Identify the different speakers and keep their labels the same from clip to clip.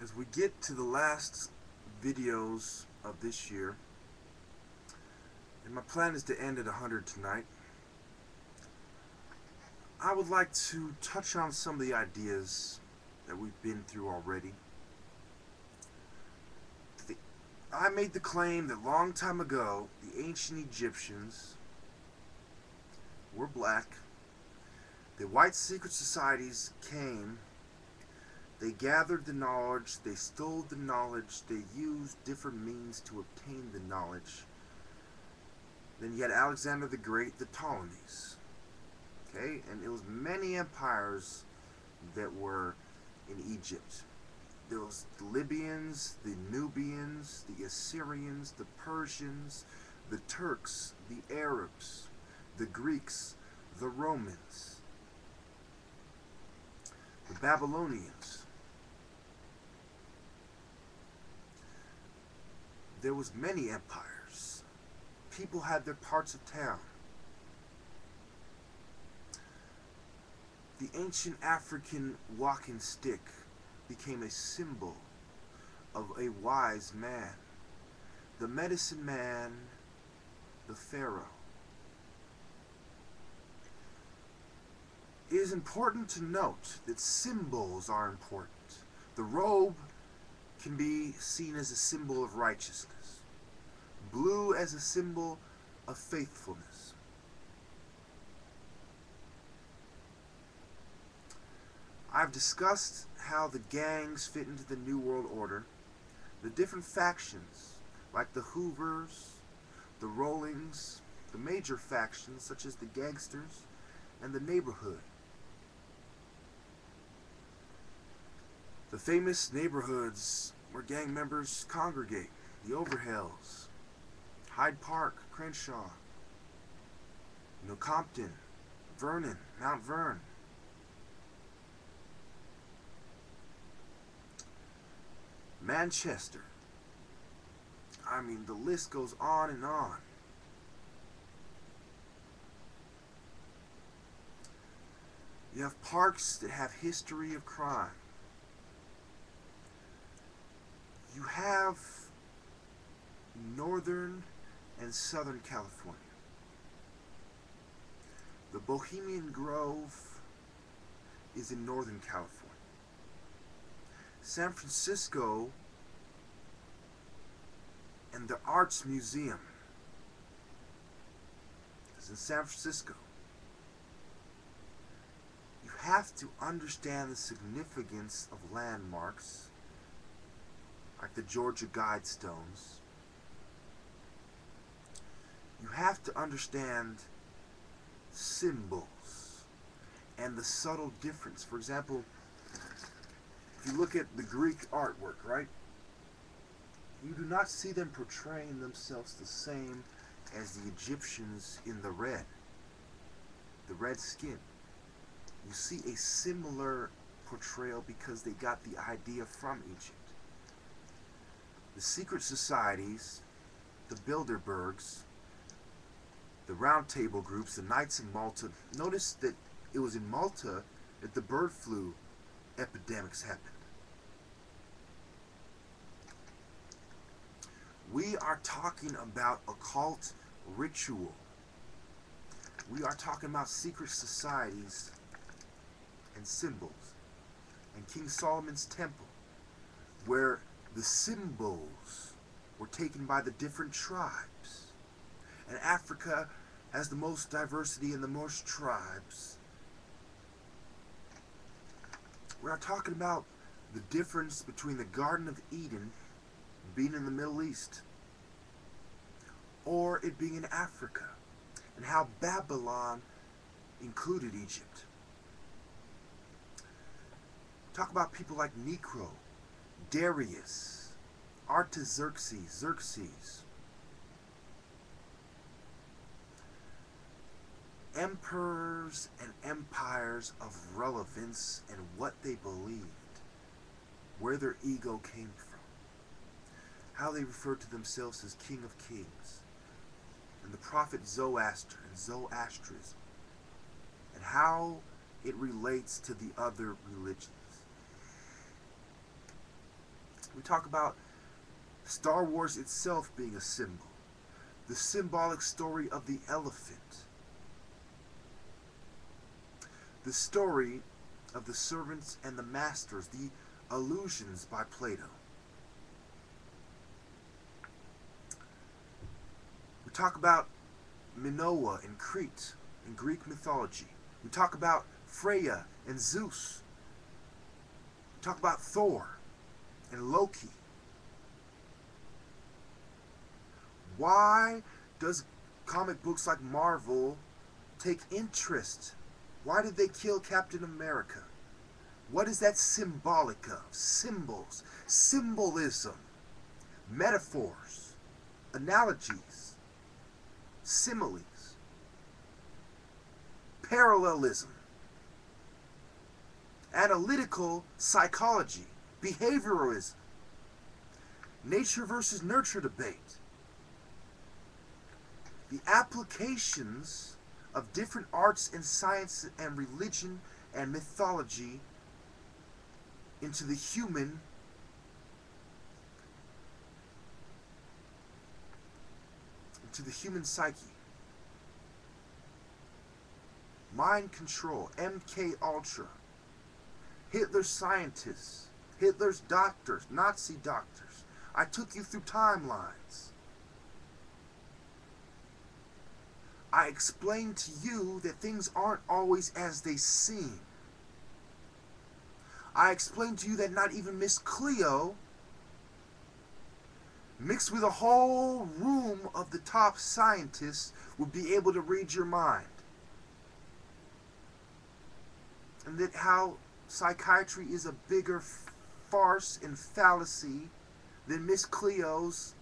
Speaker 1: as we get to the last videos of this year, and my plan is to end at 100 tonight, I would like to touch on some of the ideas that we've been through already. I made the claim that long time ago, the ancient Egyptians were black. The white secret societies came. They gathered the knowledge, they stole the knowledge, they used different means to obtain the knowledge. Then you had Alexander the Great, the Ptolemies. Okay, and it was many empires that were in Egypt. There was the Libyans, the Nubians, the Assyrians, the Persians, the Turks, the Arabs, the Greeks, the Romans, the Babylonians. There was many empires. People had their parts of town. The ancient African walking stick became a symbol of a wise man. The medicine man, the pharaoh. It is important to note that symbols are important. The robe can be seen as a symbol of righteousness. Blue as a symbol of faithfulness. I've discussed how the gangs fit into the New World Order. The different factions, like the Hoovers, the Rollings, the major factions such as the gangsters, and the neighborhood. The famous neighborhoods where gang members congregate, the Overhells, Hyde Park, Crenshaw, Compton, Vernon, Mount Vernon. Manchester. I mean, the list goes on and on. You have parks that have history of crime. You have Northern and Southern California. The Bohemian Grove is in Northern California. San Francisco and the Arts Museum is in San Francisco. You have to understand the significance of landmarks like the Georgia Guidestones. You have to understand symbols and the subtle difference. For example, if you look at the Greek artwork, right? You do not see them portraying themselves the same as the Egyptians in the red skin. You see a similar portrayal because they got the idea from Egypt. The secret societies, the Bilderbergs, the Round Table groups, the Knights of Malta. Notice that it was in Malta that the bird flu epidemics happened. We are talking about occult ritual. We are talking about secret societies and symbols. And King Solomon's temple, where the symbols were taken by the different tribes. And Africa has the most diversity and the most tribes. We are talking about the difference between the Garden of Eden being in the Middle East or it being in Africa, and how Babylon included Egypt. Talk about people like Necro, Darius, Xerxes. Emperors and empires of relevance and what they believed, where their ego came from, how they referred to themselves as King of Kings, and the prophet Zoroaster and Zoroastrism, and how it relates to the other religions. We talk about Star Wars itself being a symbol. The symbolic story of the elephant. The story of the servants and the masters. The illusions by Plato. We talk about Minoa in Crete in Greek mythology. We talk about Freya and Zeus. We talk about Thor and Loki. Why does comic books like Marvel take interest? Why did they kill Captain America? What is that symbolic of? Symbols, symbolism, metaphors, analogies, similes, parallelism, analytical psychology, behavioralism, nature versus nurture debate. The applications of different arts and science and religion and mythology into the human psyche. Mind control, MK Ultra, Hitler's scientists, Hitler's doctors, Nazi doctors. I took you through timelines. I explained to you that things aren't always as they seem. I explained to you that not even Miss Cleo, mixed with a whole room of the top scientists, would be able to read your mind. And that how psychiatry is a bigger farce and fallacy than Miss Cleo's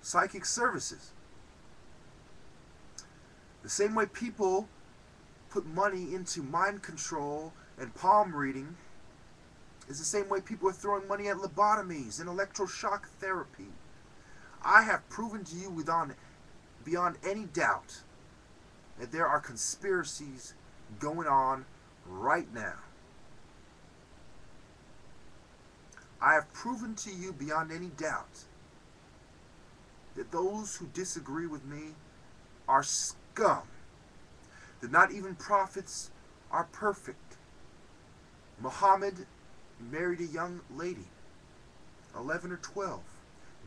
Speaker 1: psychic services. The same way people put money into mind control and palm reading is the same way people are throwing money at lobotomies and electroshock therapy. I have proven to you beyond any doubt that there are conspiracies going on right now. I have proven to you beyond any doubt that those who disagree with me are scum. That not even prophets are perfect. Muhammad married a young lady, 11 or 12.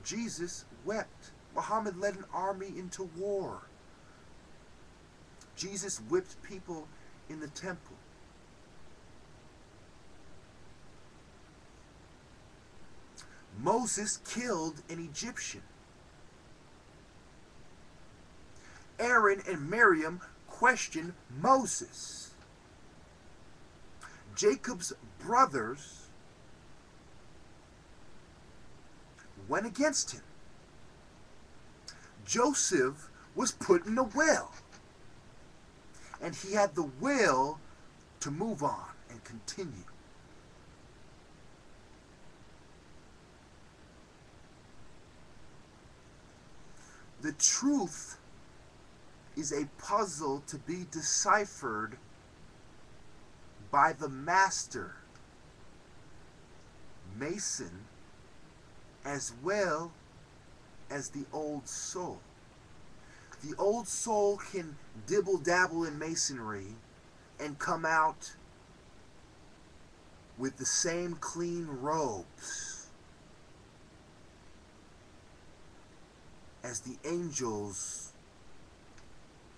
Speaker 1: Jesus wept. Muhammad led an army into war. Jesus whipped people in the temple. Moses killed an Egyptian. Aaron and Miriam questioned Moses. Jacob's brothers went against him. Joseph was put in a well. And he had the will to move on and continue. The truth is a puzzle to be deciphered by the master, Mason, as well as the old soul. The old soul can dibble-dabble in masonry and come out with the same clean robes as the angels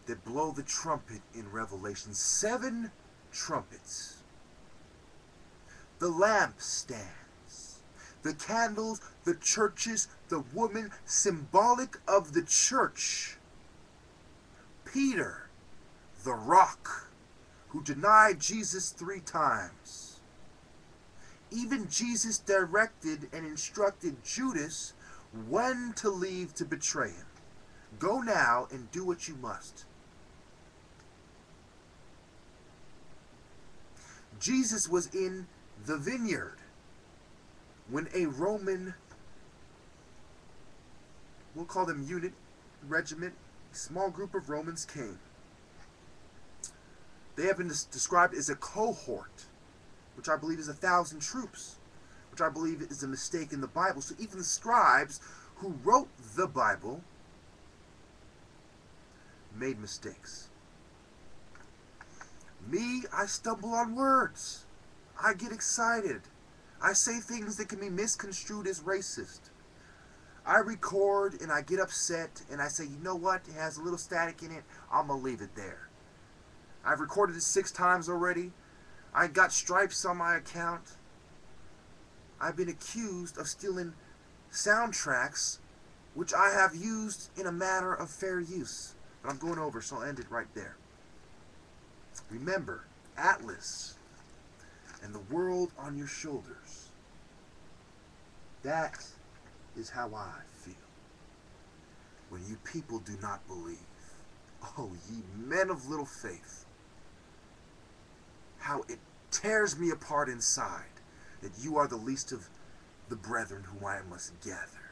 Speaker 1: that blow the trumpet in Revelation. 7 trumpets. The lampstands, the candles, the churches, the woman, symbolic of the church. Peter, the rock, who denied Jesus 3 times. Even Jesus directed and instructed Judas when to leave to betray him. Go now and do what you must. Jesus was in the vineyard when a Roman, we'll call them unit, regiment, small group of Romans came. They have been described as a cohort. which I believe is 1,000 troops, which I believe is a mistake in the Bible. So even the scribes who wrote the Bible made mistakes. Me, I stumble on words. I get excited. I say things that can be misconstrued as racist. I record and I get upset and I say, you know what, it has a little static in it, I'm going to leave it there. I've recorded it 6 times already. I got stripes on my account. I've been accused of stealing soundtracks, which I have used in a manner of fair use. But I'm going over, so I'll end it right there. Remember, Atlas and the world on your shoulders. That is how I feel when you people do not believe. Oh, ye men of little faith. How it tears me apart inside that you are the least of the brethren whom I must gather.